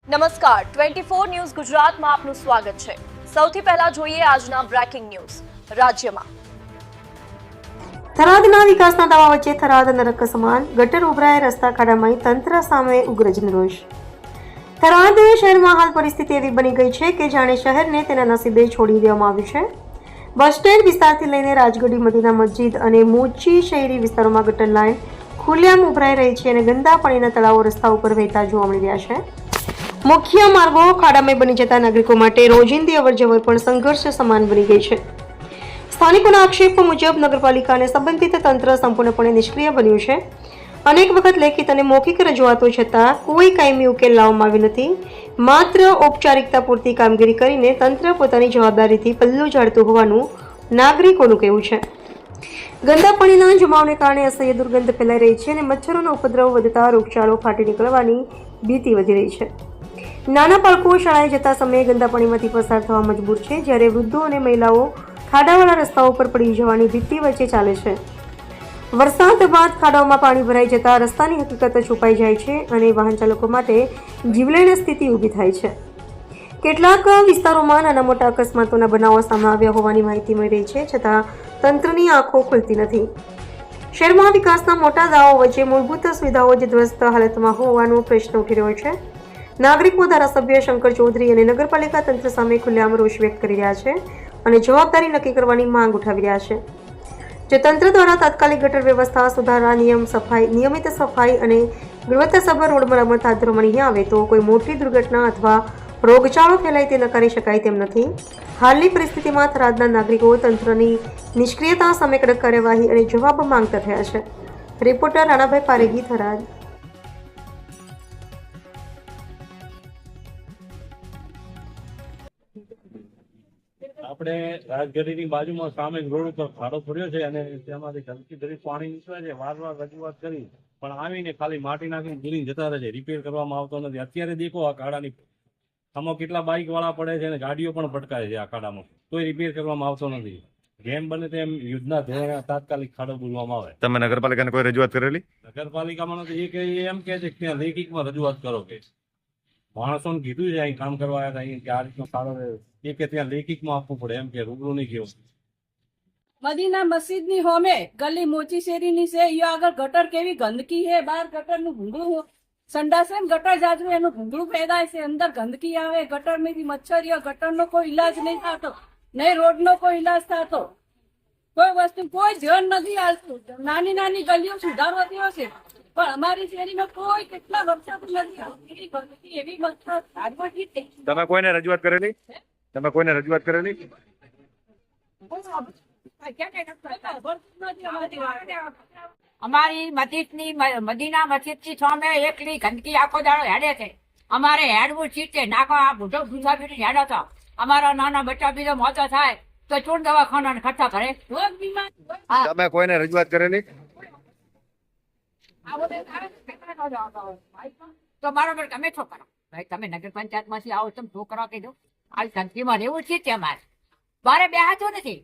નમસ્કાર 24 ન્યૂઝ ગુજરાતમાં આપનું સ્વાગત છે। સૌથી પહેલા જોઈએ આજના બ્રેકિંગ ન્યૂઝ। રાજ્યમાં થરાદના વિકાસના દાવા વચ્ચે થરાદ નરક સમાન ગટર ઉભરાય રસ્તા ખાડામાં તંત્ર સામે ઉગ્ર જનરોષ। થરાદ શહેરમાં હાલ પરિસ્થિતિ એવી બની ગઈ છે કે જાણે શહેરને તેના નસીબે છોડી દેવામાં આવ્યું છે। બસ સ્ટેન્ડ વિસ્તારથી લઈને રાજગઢી મદીના મસ્જિદ અને મોચી શહેરી વિસ્તારોમાં ગટર લાઇન ખુલ્લેઆમ ઉભરાઈ રહી છે અને ગંદા પાણીના તળાવો રસ્તા ઉપર વહેતા જોવા મળી રહ્યા છે। મુખ્ય માર્ગો ખાડામય બની જતા નાગરિકો માટે રોજિંદી અવરજવર પણ સંઘર્ષ સમાન બની ગઈ છે। સ્થાનિકોના આક્ષેપ મુજબ નગરપાલિકા અને સંબંધિત તંત્ર સંપૂર્ણપણે નિષ્ક્રિય બન્યું છે। અનેક વખત લેખિત અને મૌખિક રજૂઆતો છતાં કોઈ કાયમી ઉકેલ લાવવામાં આવ્યો નથી। માત્ર ઔપચારિકતા પૂરતી કામગીરી કરીને તંત્ર પોતાની જવાબદારીથી પલ્લું ઝાડતું હોવાનું નાગરિકોનું કહેવું છે। ગંદા પાણીના જમાવને કારણે અસહ્ય દુર્ગંધ ફેલાઈ રહી છે અને મચ્છરોનો ઉપદ્રવ વધતા રોગચાળો ફાટી નીકળવાની ભીતિ વધી રહી છે। નાના બાળકો શાળાએ જતા સમયે ગંદા પાણીમાંથી પસાર થવા મજબૂર છે, જ્યારે વૃદ્ધો અને મહિલાઓ ખાડાવાળા રસ્તાઓ પર પડી જવાની ભીતિ વચ્ચે ચાલે છે। વરસાદ બાદ ખાડાઓમાં પાણી ભરાઈ જતા રસ્તાની હકીકત છુપાઈ જાય છે અને વાહન ચાલકો માટે જીવલેણ સ્થિતિ ઊભી થાય છે। કેટલાક વિસ્તારોમાં નાના મોટા અકસ્માતોના બનાવો સામે આવ્યા હોવાની માહિતી મળી રહી છે, છતાં તંત્રની આંખો ખુલતી નથી। શહેરમાં વિકાસના મોટા દાવાઓ વચ્ચે મૂળભૂત સુવિધાઓ જ ધ્વસ્ત હાલતમાં હોવાનો પ્રશ્ન ઉઠી રહ્યો છે। નાગરિકો ધારાસભ્ય શંકર ચૌધરી અને નગરપાલિકા તંત્ર સામે ખુલ્લેઆમ રોષ વ્યક્ત કરી રહ્યા છે અને જવાબદારી નક્કી કરવાની માંગ ઉઠાવી રહ્યા છે। જો તંત્ર દ્વારા તાત્કાલિક ગટર વ્યવસ્થા સુધારવા, નિયમિત સફાઈ અને ગુણવત્તાસભર રોડ મરામત હાથ ધરવામાં નહીં આવે તો કોઈ મોટી દુર્ઘટના અથવા રોગચાળો ફેલાય તે નકારી શકાય તેમ નથી। હાલની પરિસ્થિતિમાં થરાદના નાગરિકો તંત્રની નિષ્ક્રિયતા સામે કડક કાર્યવાહી અને જવાબ માંગતા થયા છે। રિપોર્ટર રાણાભાઈ પારેગી, થરાદ। આપણે રાજગઢીની બાજુમાં સામે રોડ ઉપર ખાડો પડ્યો છે અને તેમાંથી ગંદકી ભરી પાણી નીકળે છે। વારંવાર રજૂઆત કરી પણ આવીને ખાલી માટી નાખીને ભૂલીને જતા રહે છે, રિપેર કરવામાં આવતો નથી। અત્યારે દેખો આ ખાડાની આમાં કેટલા બાઇક વાળા પડે છે અને ગાડીઓ પણ ભટકાય છે આ ખાડામાં, કોઈ રિપેર કરવામાં આવતો નથી। જેમ બને તેમ યુદ્ધના ધોરણે તાત્કાલિક ખાડો બોલવામાં આવે। તમે નગરપાલિકાને કોઈ રજૂઆત કરેલી? નગરપાલિકામાં નથી, એમ કે છે કે ત્યાં લેખિતમાં રજૂઆત કરો કે માણસોને કીધું છે અહીં કામ કરવા આવ્યા હતા કે આ રીતનો ખાડો એ કે ત્યાં લેખિતમાં આપવું પડે, એમ કે રૂબરૂ નહીં કેવું। મદીના મસ્જિદની હોમે ગલી મોચી શેરીની છે, એ આગળ ગટર કેવી ગંદકી છે, બહાર ગટરનું ભૂંગળું સંડાસ ને ગટર જાજરું એનું ભૂંગળું પેદાય છે, અંદર ગંદકી આવે, ગટરમાંથી મચ્છરીઓ, ગટરનો કોઈ ઇલાજ નહીં થતો, નહીં રોડનો કોઈ ઇલાજ થતો, કોઈ વસ્તુ કોઈ ધ્યાન નથી આવતું। નાની નાની ગલીઓ સુધારવાતી હશે પણ અમારી શેરીમાં કોઈ કેટલા વર્ષો નથી આવતી એવી મચ્છર। તમે કોઈને રજૂઆત કરેલી? તમે કોઈને રજૂઆત કરેલી? અમારી મસ્જિદની મદીના મસ્જિદની સામે એકલી ગંદકી આખો દાડો હેડે છે। અમારે હેડવું ચીજ છે, નાખવા બુઢો મુસાફરી હેડો તો અમારા નાના બચ્ચા બીજો મોટો થાય તો ચૂંટ દવાખાના ખર્ચા ભરે। તમે કોઈને રજૂઆત કરેલી? તો બરોબર તમે શું કરો ભાઈ? તમે નગર પંચાયત માંથી આવો તમે શું કરવા કીધું? આ ગંદકીમાં રહેવું છે અમારે, બારે બેહાતું નથી।